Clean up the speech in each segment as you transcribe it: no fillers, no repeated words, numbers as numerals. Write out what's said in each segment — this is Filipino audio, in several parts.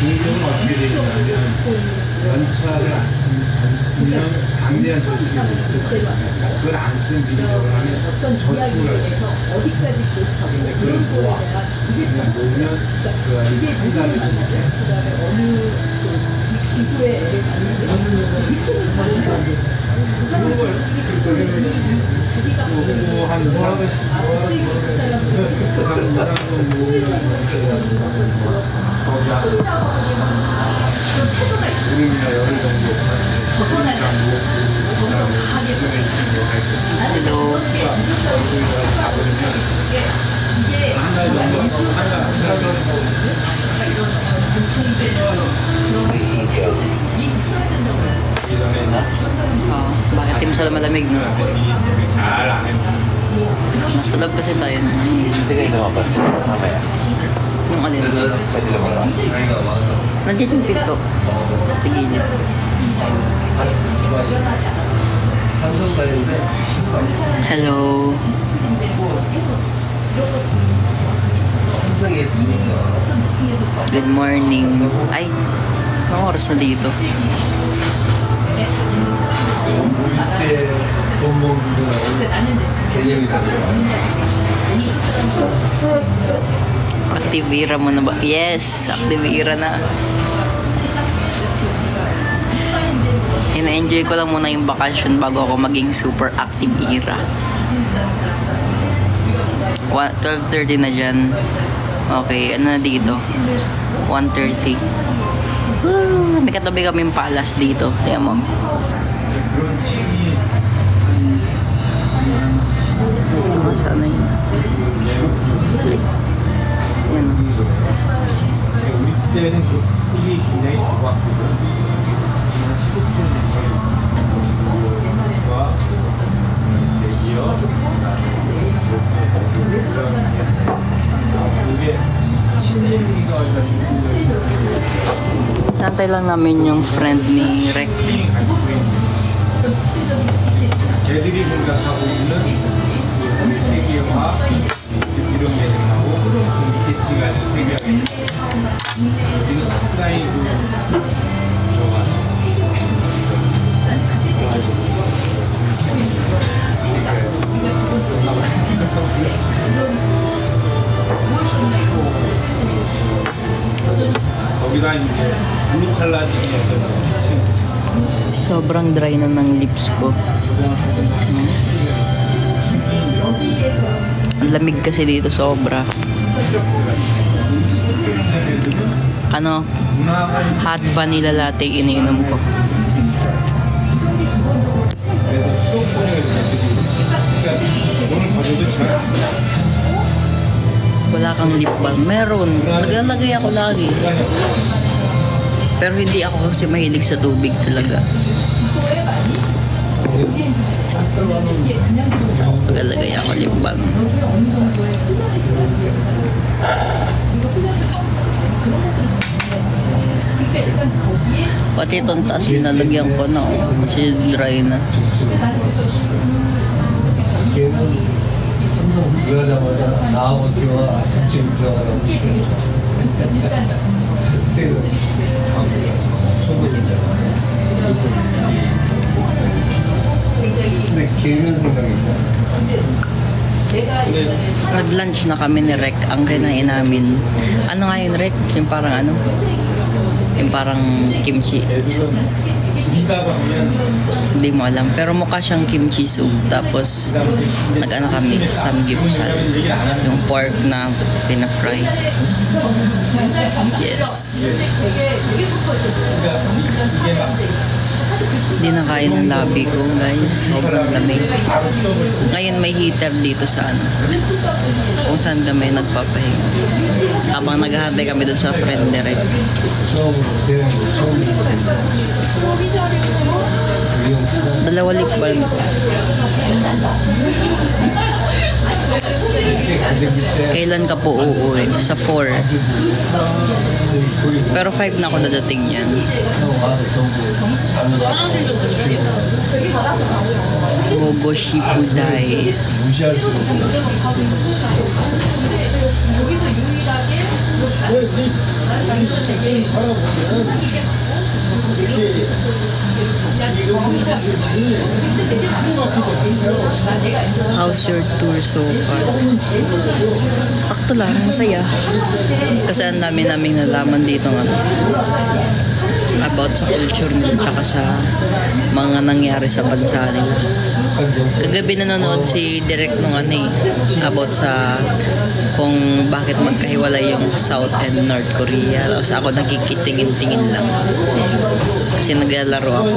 중경은 어떻게 되냐면 연차를 안 쓰면 방대한 저축이 있죠. 그걸 안 쓴 비리적으로 하면 저축을 할 수 있어요. 어디까지 기록하고 근데 그런 그걸 거에 모아. 대한 이게 그냥 모으면 이게 한 달에 누구를 만나죠? 그다음에 어느 기구에 애를 갖는데 밑으로 가면서 안 되죠. 자기가 한 400씩 갑자기 그 사람을 우리가 열흘 정도 벗어나지 않고 거기서 하게 되는 Hello. 이게 한달 정도 한달 이런 공통된 그런 게 있어야 된다고 해요. Bakit di masyado malamig, no? 잘안 해. Nasa loob kasi tayo. Hindi kayo lumabas. Mamaya. Yung alin. Pwede lumabas. Nandito yung TikTok. Sige niya. Samsung tayo din. Hello. Good morning. Ay, anong oras na dito? 그때 돈 모으는 거하고 개념이 다르죠. Activira mo na ba? Yes, Activira na. Ina-enjoy ko lang muna yung vacation bago ako maging super Activira. 12:30 na dyan. Okay, ano na dito? 1:30. May katabi kaming palace dito. Tingnan mo. Saan na yun? Yan o. 우리 때는 그 폭이 굉장히 좋았거든. 이게 신진이가 Nantay lang namin yung friend ni Rek. 쟤들이 생각하고 있는 그 세계화 이런 개념하고 밑에 층하는 세계화 우리는 상당히 그 좋아서 거기다 이제 블루 칼라 층이었던 층 Sobrang dry na ng lips ko. Ang lamig kasi dito sobra. Ano? Hot vanilla latte iniinom ko. Wala kang lip balm. Meron. Naglalagay ako lagi. Pero hindi ako kasi mahilig sa tubig talaga. Naglalagay ako lip balm. Pati itong taas linalagyan ko na kasi dry na. 걔는 항상 들어가자마자 나하고 들어와 아침쯤 들어가라고 시켜요. 그때는 초보잖아. 근데 걔는 생각이죠. Nag-lunch na kami ni Rek. Ang kinain namin. Ano nga yun, Rek? Yung parang ano? Yung parang kimchi soup. Hindi mo alam. Pero mukha siyang kimchi soup. Tapos, nag-ano kami, samgyeopsal. Yung pork na pina-fry. Yes. Hindi na kaya ng labi ko, guys. Sobrang lamig. Ngayon may heater dito sa ano. Kung saan kami nagpapahinga. Habang naghahantay kami dun sa friend ni Rek. 처음으로 걔는 처음 Dalawa lip balm ko. 근데 그때 Kailan ka po uuwi? Sa 4. Pero 5 na ako dadating yan. Bobo Shippudai. 무시할 수 없어. 여기서 유일하게 How's your tour so far? Sakto lang, masaya. Kasi ang dami naming nalaman dito nga about sa culture nila tsaka sa mga nangyari sa bansa nila. Kagabi nanonood si Direk nung ano eh, about sa kung bakit magkahiwalay yung South and North Korea. Tapos ako nakikitingin-tingin lang. Kasi naglalaro ako.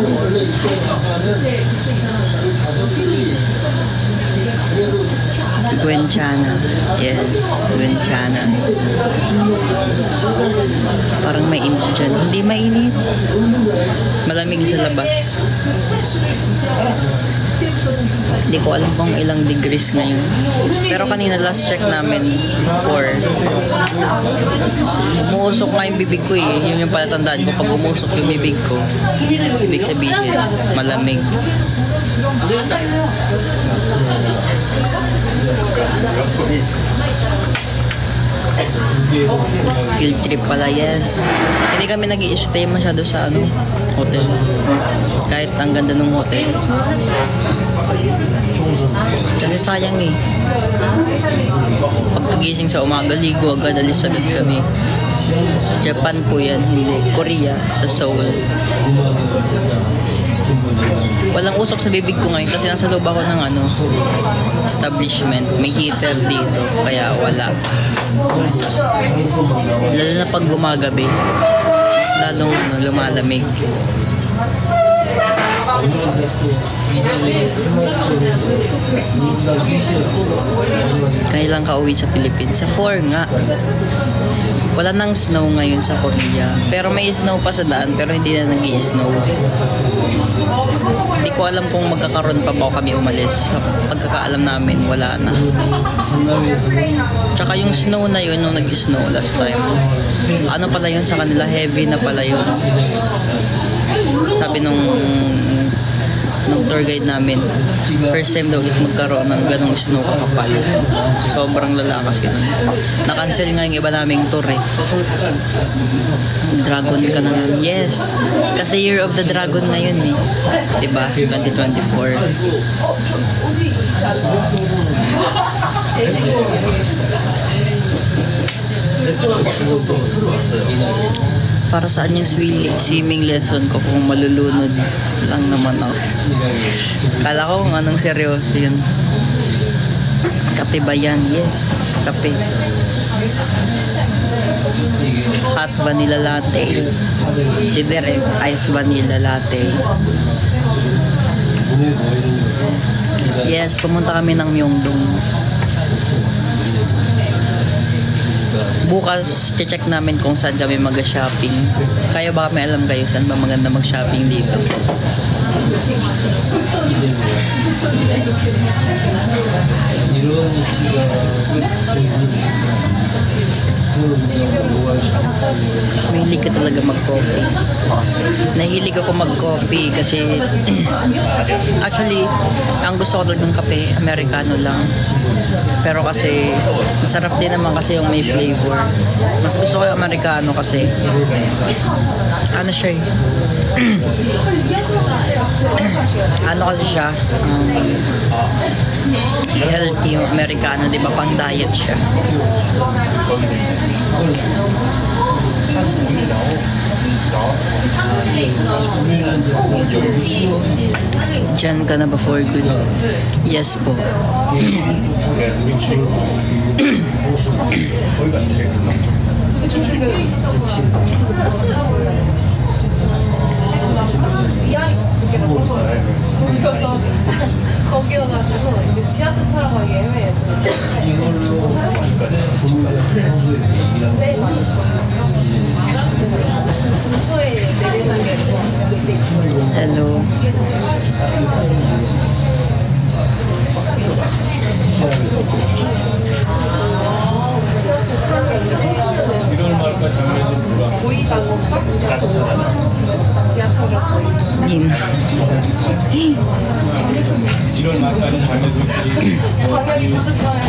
Gwenchana. Yes, Gwenchana. Parang may init dyan. Hindi mainit. Malamig sa labas. Hindi ko alam kung ilang degrees ngayon. Pero kanina last check namin 4. Umuusok nga yung bibig ko eh. Yun yung palatandaan ko. Pag umusok yung bibig ko, ibig sabihin, malamig. Field trip pala, yes. Hindi kami nag-i-stay masyado sa hotel. Kahit ang ganda ng hotel. Kasi sayang eh. Pagkagising sa umaga, ligo agad, alis agad kami. Japan po yan, hindi. Korea, sa Seoul. Walang usok sa bibig ko ngayon kasi nasa loob ako ng establishment. May heater dito, kaya wala. Lalo na pag gumagabi, mas lalong lumalamig. Kailan ka uwi sa Philippines? Sa 4 nga. Wala nang snow ngayon sa Korea. Pero may snow pa sa daan, pero hindi na nag-i-snow. Hindi ko alam kung magkakaroon pa ba kami umalis. Pagkakaalam namin, wala na. Tsaka yung snow na yun, nung nag-snow last time, ano pala yun sa kanila? Heavy na pala yun. Sabi nung tour guide namin, first time daw ulit magkaroon ng ganong snow kakapal. Sobrang lalakas yun. Na-cancel nga yung iba naming tour eh. Dragon ka na nun. Yes. Kasi Year of the Dragon ngayon eh. Diba? 2024. Para saan yung swimming lesson ko kung malulunod lang naman ako. Kala ko kung anong seryoso yun. Kape ba yan? Yes, kape. Hot vanilla latte. Si Derek, ice vanilla latte. Yes, pumunta kami ng Myeongdong. Bukas, check namin kung saan kami mag-shopping. Kaya baka may alam kayo saan ba maganda mag-shopping dito. Mahilig ka talaga mag-coffee. Nahilig ako mag-coffee kasi actually, ang gusto ko talagang kape, Americano lang. Pero kasi, masarap din naman kasi yung may flavor. Mas gusto ko yung Americano kasi ano siya eh. Ano kasi siya, healthy yung Americano, di ba? Pang diet siya. Diyan ka na ba for good? Yes po. 그래서 거기 와가지고 이제 지하철 타러 가기 애매해서 근처에 내리는 게 Hello. 보이다 보니까 지하철을 거의 Nin. 방향이 부족하면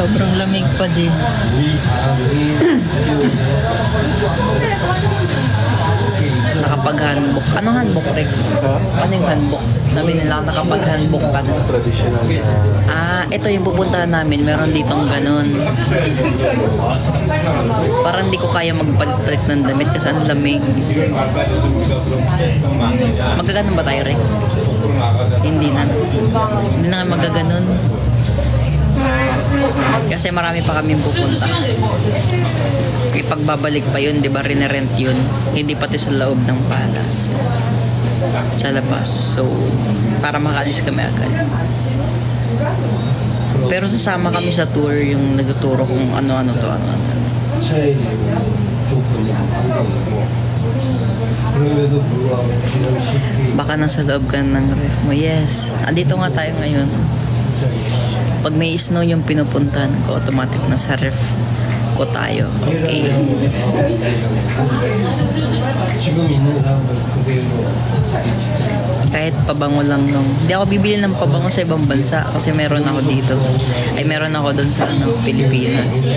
sobrang lamig pa din. Nakapag-handbook. Anong handbook, Rick? Ano yung handbook? Sabi nila nakapag-handbook ka na. Traditional na Ito yung pupuntahan namin. Meron ditong ganun. Parang hindi ko kaya magpalit ng damit kasi ang lamig. Magkaganon ba tayo, Rick? Hindi na. Hindi na nga magaganon. Kasi marami pa kami pupunta. Ipagbabalik pa yun, di ba? Rinerent yun. Hindi pati sa loob ng palace. Sa labas. So, para makaalis kami agad. Pero sasama kami sa tour, yung nagtuturo kung ano-ano to, ano-ano. 차에 조건이 안되고 그럼에도 불구하고 지금 쉽게 Baka nasa loob ka ng ref mo. Yes. Andito nga tayo ngayon. Pag may snow yung pinupuntahan ko, automatic na sa ref ko tayo. Okay. 지금 있는 사람들 그대로 Kahit pabango lang nung... Hindi ako bibili ng pabango sa ibang bansa kasi meron ako dito. Ay, meron ako doon sa Pilipinas.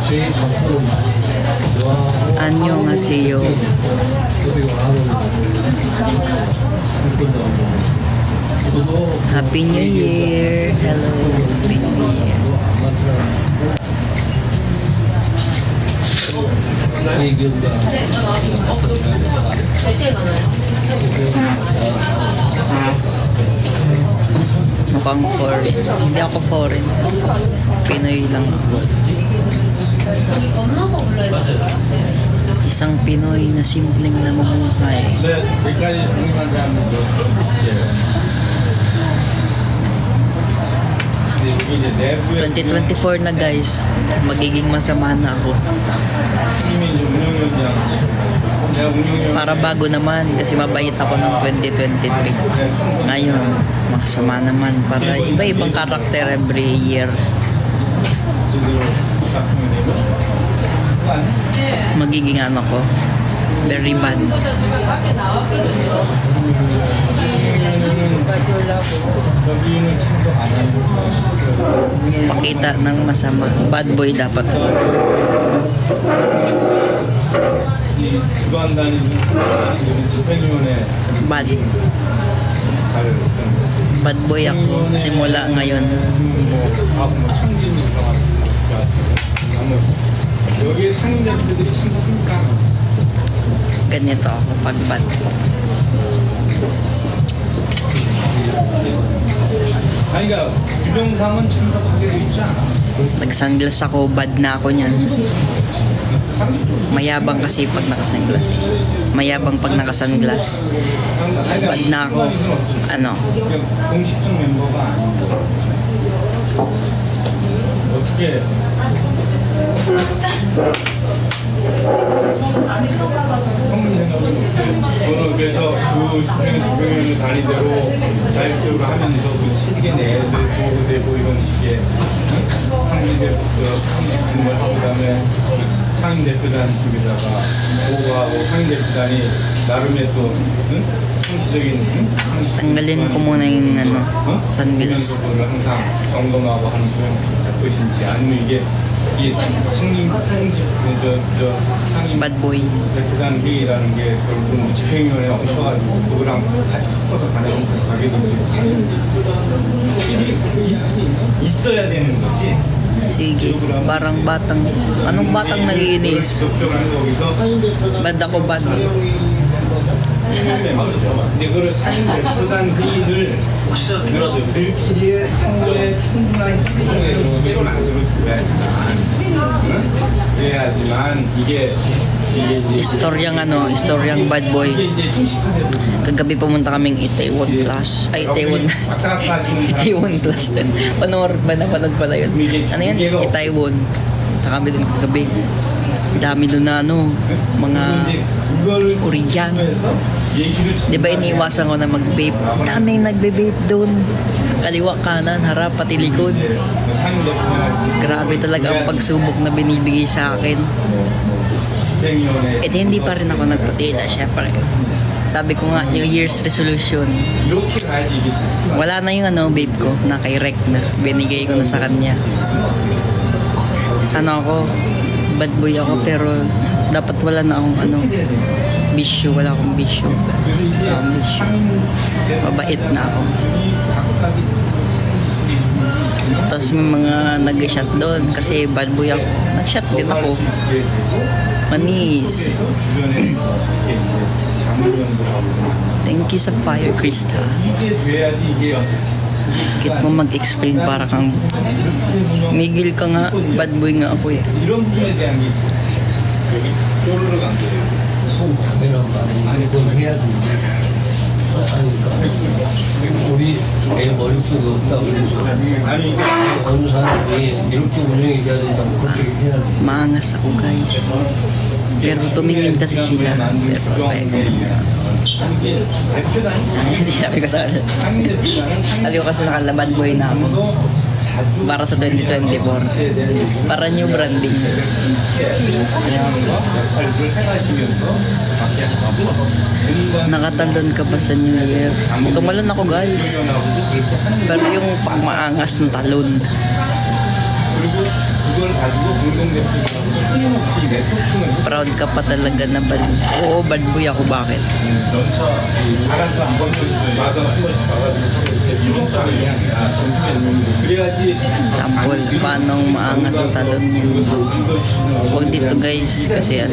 제일 가끔 좋아하고 안녕하세요. 그리고 하는 그것도 Happy New Year. Hello. Happy New Year. 의견과 Mukhang foreign. Hindi ako foreign. Pinoy lang ako. Isang Pinoy na simpleng namumuhay. 2024 na guys. Magiging masama na ako. Para bago naman kasi mabait ako ng 2023. Ngayon, makasama naman para iba-ibang karakter every year. Magiging ano ko, very bad. Pakita ng masama. Bad boy dapat. Bad. Bad boy ako simula ngayon. Ganito ako pag bad. 아니가 규정상은 참석하게 돼 있지 않아. Nag-sunglass ako, bad na ako niyan. Mayabang kasi pag nakasunglass. Mayabang pag nakasunglass. Bad na ako. Ano? 공식적 멤버가 아니고 어떻게 형님 생각은 저는 그래서 그 집행을 다닌 대로 자율적으로 하면서 그 시계 내에서 보고 이런 식의 상임 대표 하고 그다음에 상임 대표단 쪽에다가 보고하고 상임 대표단이 나름의 또 상시적인 Tanggalin ko muna yung ano, sunglass. 를 항상 점검하고 하는 그런 것인지 아니면 이게 상임 상임 Bad boy. 대표단 회의라는 게 결국은 집행위원회에 얹혀가지고 그거랑 같이 섞어서 가게 되는 있어야 되는 거지. Sige. Parang batang, anong batang naiinis? 접촉하는 거기서 Bad ako, bad. 근데 그걸 상임 대표단 회의를 혹시라도 들끼리의 상호에 충분한 협의를 만들어줘야지만 그래야지만 이게 Istoryang ano, istoryang bad boy. Kagabi pumunta kaming Itaewon Class. Ay, Itaewon. Itaewon Class din. Panood ba? Napanood pala yun. Ano yan? Itaewon. Sa kami dun kagabi. Dami dun na ano, mga Korean. Di ba iniiwasan ko na mag-vape? Daming nagbe-vape dun. Kaliwa, kanan, harap, pati likod. Grabe talaga ang pagsubok na binibigay sa akin. Eh, hindi pa rin ako nagpatila, syempre. Sabi ko nga, New Year's resolution. 이렇게 가야지 이게 시스템이 Wala na yung babe ko, na kay Rek na. Binigay ko na sa kanya. Ano ako, bad boy ako, pero dapat wala na akong bisyo. Wala akong bisyo. Wala akong bisyo. Mabait na ako. Tapos may mga nag-shot doon kasi bad boy ako. Nag-shot din ako. Manis. Thank you sa fire, Krista. 이게 돼야지 이게 Bakit mo mag-explain para kang migil ka nga, bad boy nga ako eh. 이런 부분에 대한 게 있어요. 여기 쪼르륵 안 돼요. 당연한 말이 그건 해야 돼. 우리 애 머릿속에 없다고 그래서 아니 이게 어느 사람이 이렇게 운영이 돼야 된다고 그렇게 해야 돼. Maangas ako guys. Pero tumingin kasi sila. Pero 이게 대표단이 hindi sabi ko sa kanila. Sabi ko kasi nakala bad boy na ako. 자주 Para sa 2024. Para new branding. 역할을 해가시면서 Nakatalon ka ba sa New Year? Tumalon ako guys. Pero yung pagmaangas ng talon. 그리고 그걸 가지고 공동대표하고 끊임없이 네트워킹을 Proud ka pa talaga na bad. Oo, bad boy ako. Bakit? 연차 알아서 한 번씩 와서 한 번씩 와가지고 이런 쪽을 그냥 정치 그래야지 Sample, paano maangas ang talon niya. Huwag dito guys, kasi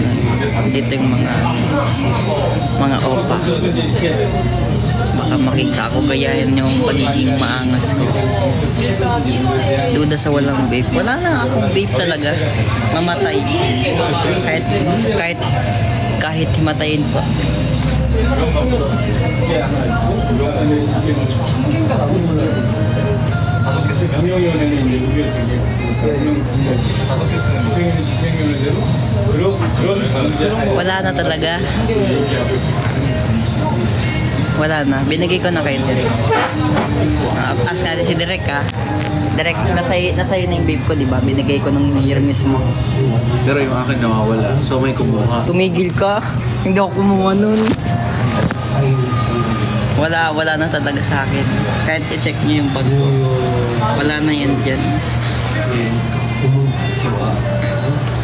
dito yung mga opa. Baka makita ko kayahin yung pagiging maangas ko. Duda sa walang vape. Wala na akong vape talaga. Mamatay. Kahit himatayin pa. 명령위원회는 이제 우리가 되게 다섯 개 쓰는 수행위원회 집행위원회대로 그런 문제로 Wala na talaga. Wala na. Binigay ko na kay Direk. Ask natin si Direk ha. Direk, nasa'yo na yung vape ko, di ba? Binigay ko nung New Year mismo. Pero yung akin nawawala. So may kumuha. Tumigil ka. Hindi ako kumuha nun. Wala na talaga sa akin. Kahit i-check nyo yung bag ko. Wala na yan dyan.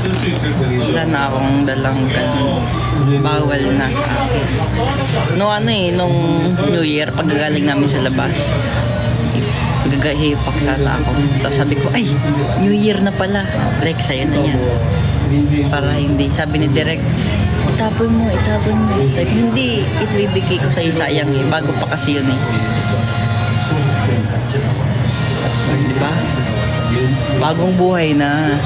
쓸 수 있을 때 Wala na akong dalang ganun. Bawal na sa akin. Nung New Year, pagkagaling namin sa labas, gagahipak sana ako. Tapos sabi ko, ay, New Year na pala. Rex, sa'yo na yan. Para hindi. Sabi ni Direk, itapon mo. Sabi, hindi, ibibigay ko sa'yo, sayang eh. Bago pa kasi yun eh. Diba? Bagong buhay na.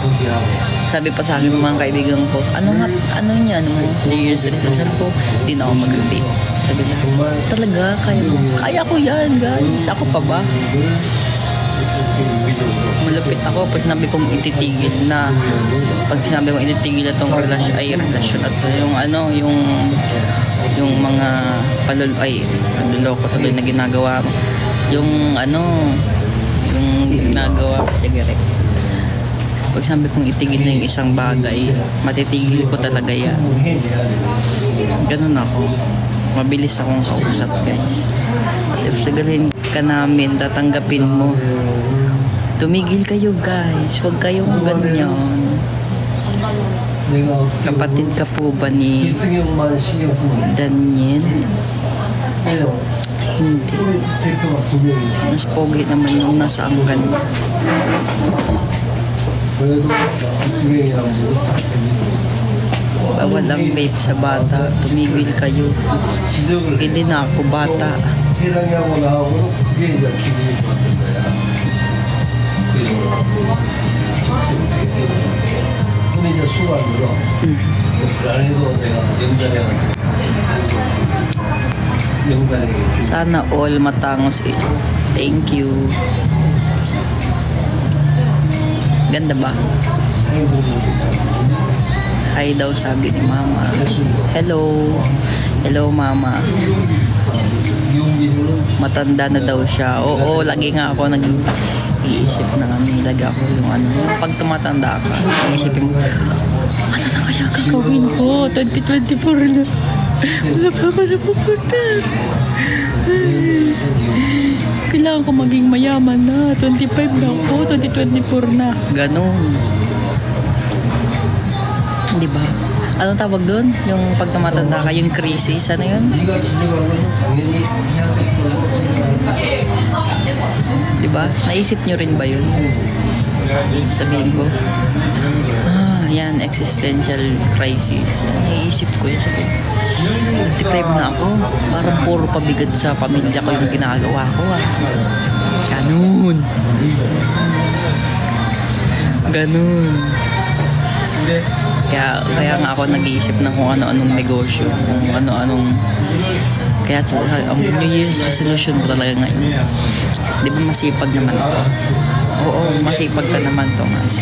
Sabi pa sa akin ng mga kaibigan ko, ano niya, New Year's resolution ko, hindi na ako mag-vape. Sabi na, talaga, kaya ko yan, guys. Ako pa ba? Malapit ako pag sinabi kong ititigil na, pag sinabi kong ititigil na itong relasyon at yung mga panluloko tuloy na ginagawa mo. Yung ginagawa ko sa Direk. Pag sabi kong itigil na yung isang bagay, matitigil ko talaga yan. Ganun ako. Mabilis akong kausap, guys. At if tagalin ka namin, tatanggapin mo. Tumigil kayo, guys. Huwag kayong ganyan. Kapatid ka po ba ni Daniel? Hindi. Mas pogi naman yung nasa angkan. Bawal ang vape sa bata. Tumigil kayo. Hindi na ako bata. Sana all matangos eh. Thank you. Ganda ba? Hi daw sabi ni Mama. Hello. Hello Mama. Matanda na daw siya. Oo, lagi nga ako nag-iisip na kami. Lagi ako yung pag tumatanda ka, iisipin mo, ano na kaya gagawin ko? 2024 na. Wala pa ako napupunta. Kailangan ko maging mayaman na. 25 na ako, 2024 na. Ganon. Di ba? Anong tawag doon? Yung pag tumatanda ka, yung crisis, ano yun? Di ba? Naisip nyo rin ba yun? Sabihin ko. Yan, existential crisis. Yan, naiisip ko yun. Deprive na ako. Parang puro pabigat sa pamilya ko yung ginagawa ko. Ganun. Ganun. Kaya nga ako nag-iisip ng kung ano-anong negosyo, kung ano-anong... Kaya ang New Year's resolution ko talaga ngayon. Di ba masipag naman ako? Oo, masipag ka naman, Thomas.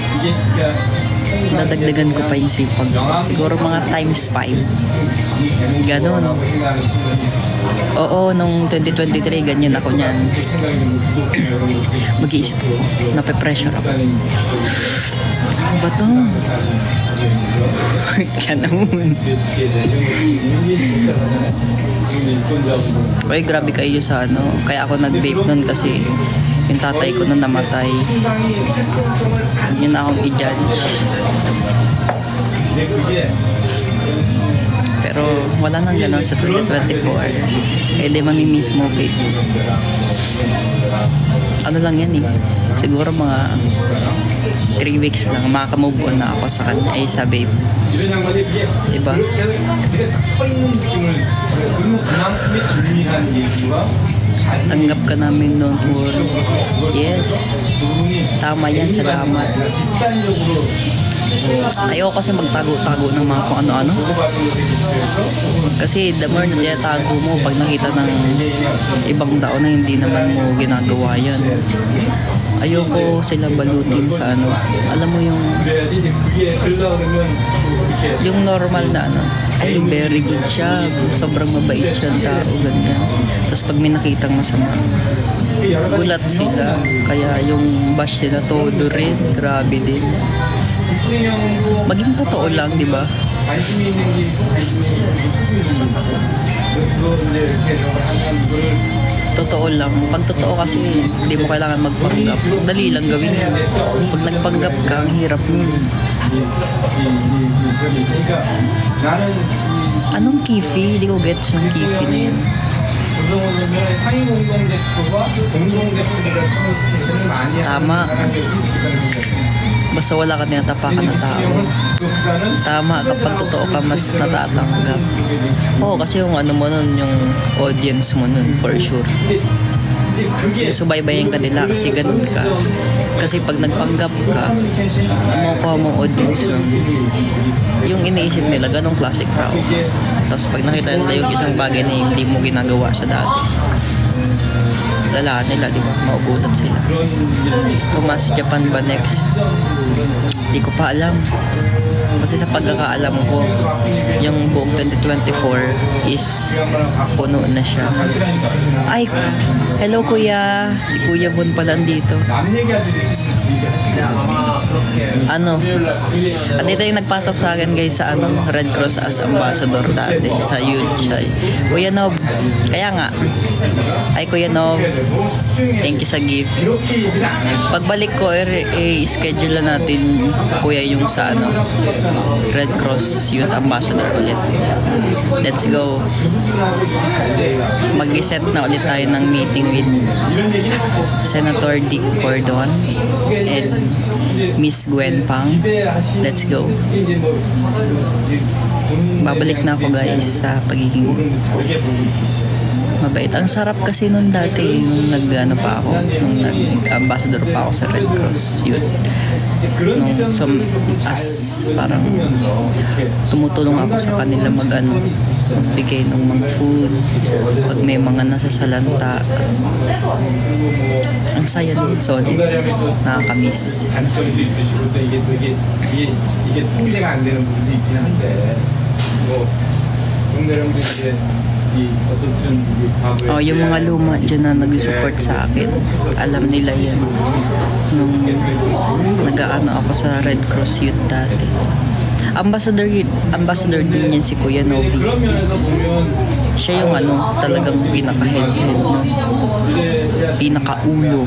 Dadagdagan ko pa yung sipag ko. Siguro mga times 5. Ganon. Oo, nung 2023, ganyan ako niyan. Mag-iisip ko. Nape-pressure ako. Ano ba to? Ganun. Uy, grabe kayo sa ano. Kaya ako nag-vape nun kasi yung tatay ko nun namatay. Yun na akong i-judge. Pero wala nang ganon sa 2024. Eh di mamimiss mo vape. Ano lang yan eh. Siguro mga 3 weeks lang makamove on na ako sa kanya ay sa vape. Diba? Tanggap ka namin noon for yes. Tama yan, salamat. Ayoko kasi magtago-tago ng mga kung ano-ano. Kasi the more na tinatago mo pag nakita ng ibang tao na hindi naman mo ginagawa yan. Ayoko sila balutin sa ano. Alam mo yung normal na ano. Ay, very good siya. Sobrang mabait siya tao, ganyan. Tapos pag may nakitang masama, gulat sila. Kaya yung bash nila todo rin. Grabe din. Maging totoo lang, di ba? Totoo lang. Pag totoo kasi, hindi mo kailangan magpanggap. Dali lang gawin. Pag nagpanggap ka, ang hirap nun. Anong kifi? Hindi ko gets yung kifi na yun. Tama. Basta wala ka tinatapakan ng tao. Tama, kapag totoo ka, mas natatanggap. Oo, kasi yung ano mo nun, yung audience mo nun, for sure. Subaybayan ka nila kasi ganun ka. Kasi pag nagpanggap ka, makukuha mo audience nun. Yung iniisip nila, ganong classic tao. Tapos pag nakita nila yung isang bagay na hindi mo ginagawa sa dati, lalaan nila, di ba? Maugulat sila. Thomas, Japan ba next? Hindi ko pa alam. Kasi sa pagkakaalam ko, yung buong 2024 is puno na siya. Ay, hello kuya. Si Kuya Von pala dito. Ano? Dito yung nagpasok sa akin guys sa ano, Red Cross as ambassador dati sa youth siya. Kuya Nob. Kaya nga. Ay Kuya Nob. Thank you sa gift. Pagbalik ko i-schedule na natin kuya yung sa ano Red Cross Youth Ambassador ulit. Let's go. Mag-set na ulit tayo ng meeting with Senator Dick Cordon and Miss Gwen Pang. Let's go. Babalik na ako guys sa pagiging mabait. Ang sarap kasi nung dati nung nag-ano pa ako, nung nag-ambassador pa ako sa Red Cross Youth. Nung as parang tumutulong ako sa kanila mag-ano, magbigay ng mga food pag may mga nasasalanta. Ang saya din, solid. Nakakamiss. 이게 통제가 안 되는 부분도 있긴 한데 뭐 동네령도 이제 Oh, yung mga luma dyan na nag-support sa akin, alam nila yan. Nung nag-aano ako sa Red Cross Youth dati. Ambassador din yan si Kuya Novi. 그런 면에서 보면 Siya yung talagang pinaka-head no? Pinaka-ulo.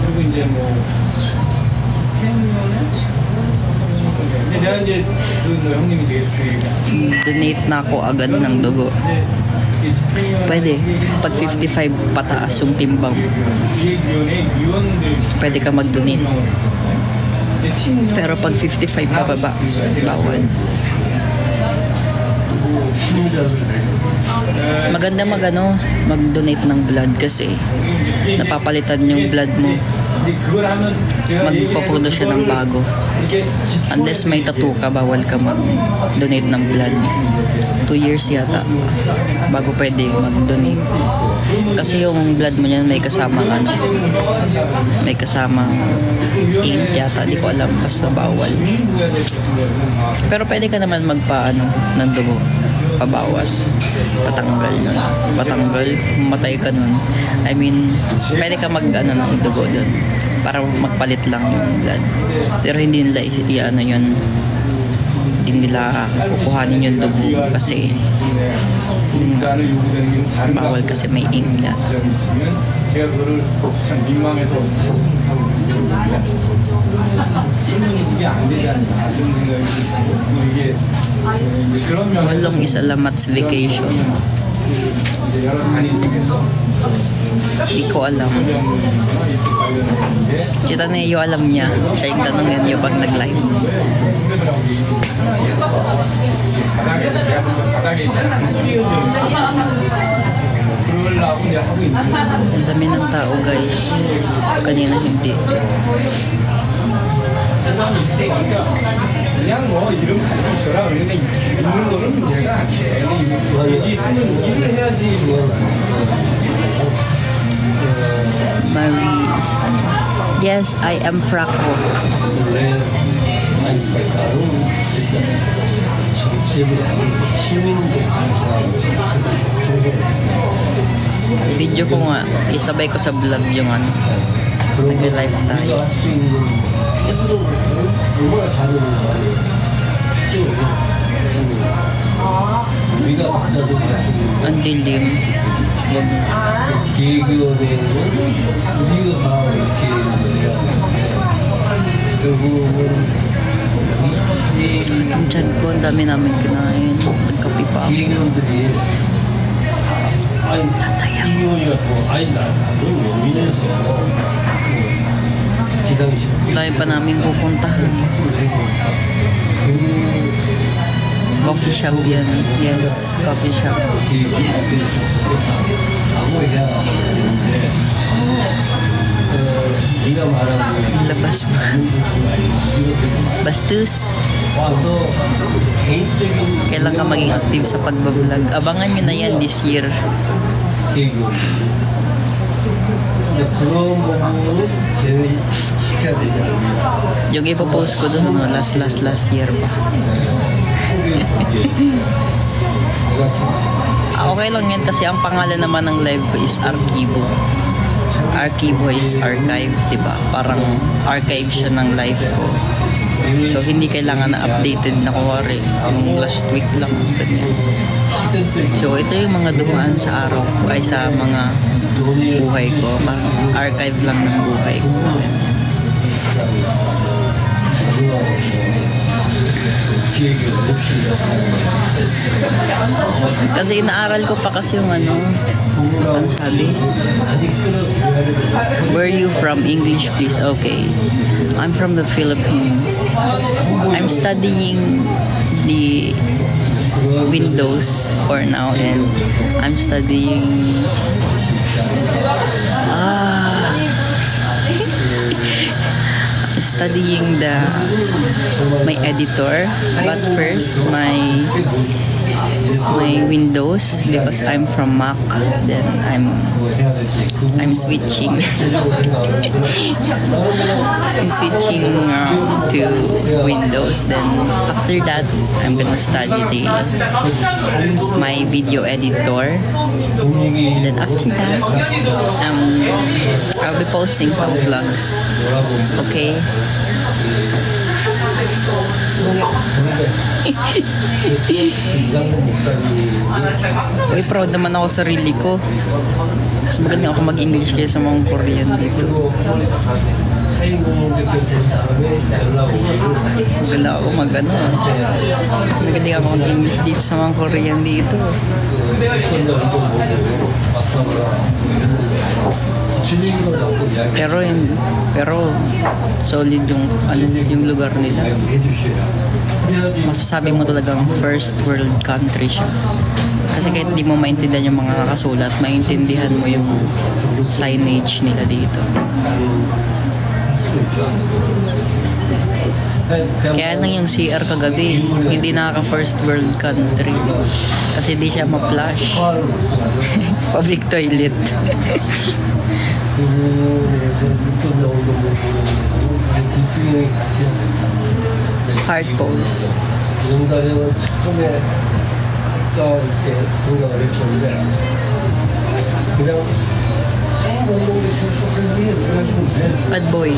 그리고 이제 뭐 근데 내가 이제 그 형님이 되게 Donate na ako agad ng dugo. Pwede. Pag 55 pataas yung timbang, 기획위원회 위원들 pwede ka mag-donate. Pero pag 55 pababa, bawal. Maganda mag-donate ng blood kasi napapalitan yung blood mo. 그걸 하면 제가 Magpaproduce siya ng bago. 이렇게 Unless may tattoo ka, bawal ka mag-donate ng blood. 2 years yata bago pwede mag-donate. Kasi yung blood mo niyan may kasamang may kasamang ink yata. Di ko alam, basta bawal. Pero pwede ka naman ng dugo. Pabawas. Patanggal nun. Patanggal. Matay ka nun. I mean, pwede ka ng dugo dun. Para magpalit lang yung blood. Pero hindi nila yun. Hindi nila kukuhanin yung dugo kasi 인간을 요구되는 게 다른 bawal kasi may ink yan. 지점이 있으면 제가 그거를 참 민망해서 하고 있는데 이게 안 되지 않나 그런 생각이 들고 이게 그런 면에서 Walong Isalamats vacation. 이제 여러 단위 중에서 Hindi ko alam. Si Taneo alam niya. Siya yung tanongin niyo pag nag-live. 바닥에 뛰어져 그러려고 이제 하고 있는 Ang dami ng tao guys. Kanina hindi. 그냥 뭐 이름 가지고 있어라 그런데 있는 거는 문제가 아니에요 있으면 일을 해야지 Marie. Yes, I am Franco. Video ko nga. Isabay ko sa vlog yung nag-live tayo. Ang dilim. 기획위원회는 우리가 다 이렇게 결국은 Sakit ang tiyan ko. Ang dami namin kinain. Nagkapi pa ako. 기획위원들이 아니 기획위원이가 더 아니 나도 예민해서 기당시 Tayo pa namin pupuntahan. Coffee shop yan. Yes, coffee shop. 네가 말하는 Labas mo. Bastos. 와서 개인적인 Kailan ka maging active sa pagbablog? Abangan nyo na yan this year. 계획을 근데 그런 부분은 제외시켜야 되지 않나 Yung ipopost ko dun, last year pa. Okay lang yan kasi ang pangalan naman ng live ko is Archivo. Archivo is archive, diba? Parang archive siya ng live ko. So, hindi kailangan na updated na kuwari. Yung last week lang. Ganyan. So, ito yung mga dumaan sa araw ko ay sa mga buhay ko. Parang archive lang ng buhay ko. Kasi inaaral ko pa kasi yung ano sabi? Where are you from? English please. Okay. I'm from the Philippines. I'm studying the Windows for now and I'm studying studying my editor, but first my my Windows because I'm from Mac. Then I'm switching. I'm switching to Windows. Then after that, I'm gonna study my video editor. Then after that, I'll be posting some vlogs. Okay. Uy, proud naman ako sa sarili ko. Mas magaling ako mag-English kaysa mga Korean dito. Wala ako mag-ano. Magaling ako mag-English dito sa mga Korean dito. Pero solid yung lugar nila. Masasabi mo talagang first world country siya. Kasi kahit di mo maintindihan yung mga nakasulat, maintindihan mo yung signage nila dito. Kaya lang yung CR kagabi, hindi nakaka first world country. Kasi di siya ma-flush. Public toilet. Heart pose. Bad boy.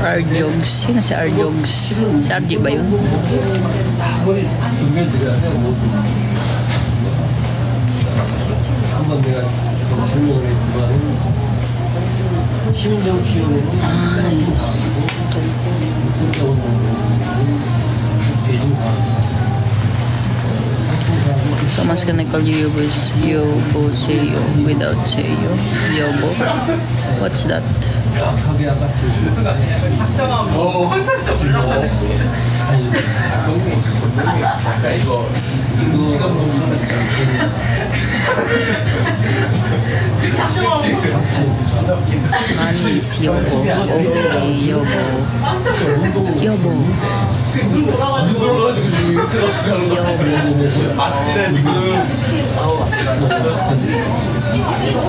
Arjogs. Sino si Arjogs? Si RJ ba yun? Someone's gonna call you Yobo Seyo without Seyo. Yobo? What's that? Anis, Yobo. Okay, Yobo. Yobo.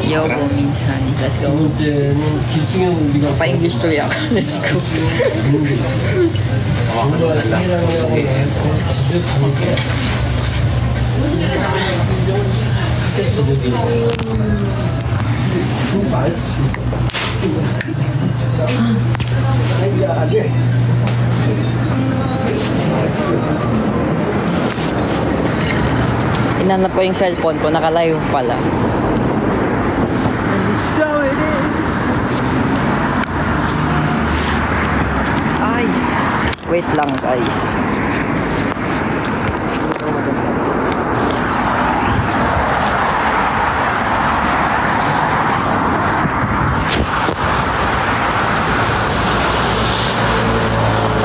Yobo minsan. Let's go. Pa-English tuloy ako. Let's go. Inanap ko yung cellphone ko, naka-live pala. Ay, wait lang guys.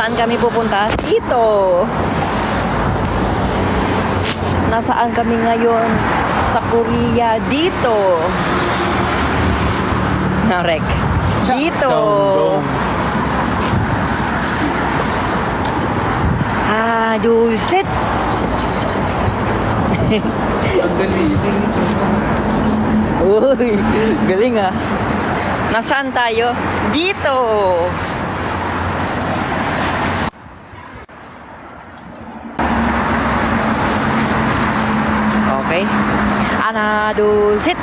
Saan kami pupunta? Dito! Nasaan kami ngayon? Sa Korea. Dito! Narek. Dito! Set! Uy, galing ah. Nasaan tayo? Dito! Okay. Set!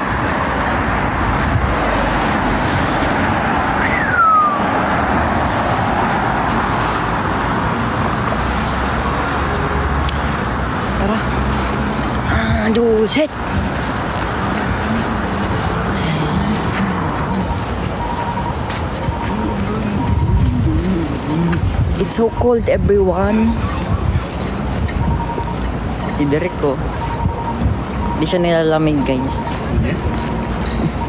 Set! It's so cold, everyone. Si Derek ko. Di siya nilalamig, guys.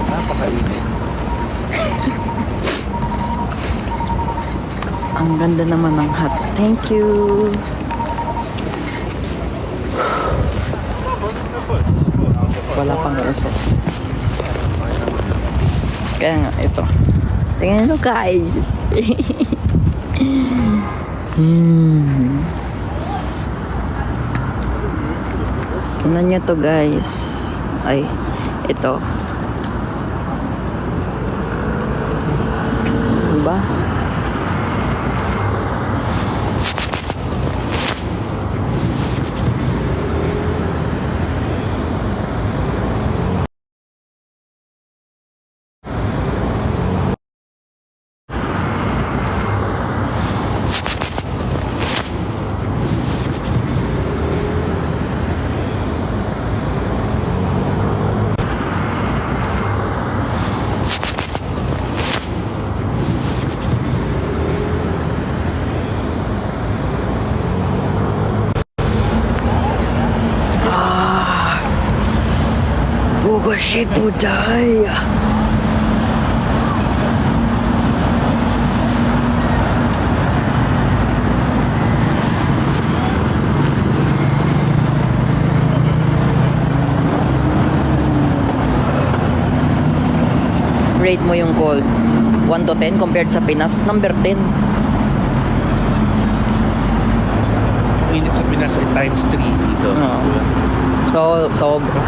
Napakainit. Ang ganda naman ng hot. Thank you. Wala pang usok. Kaya nga, ito. Tingnan nyo, guys. Tingnan nyo to, guys. Ay, ito. Diba? Bugoshi budaya. Rate mo yung cold. 1 to 10 compared sa Pinas, number 10. Init sa Pinas ay times 3 dito. Oo. So, sobra.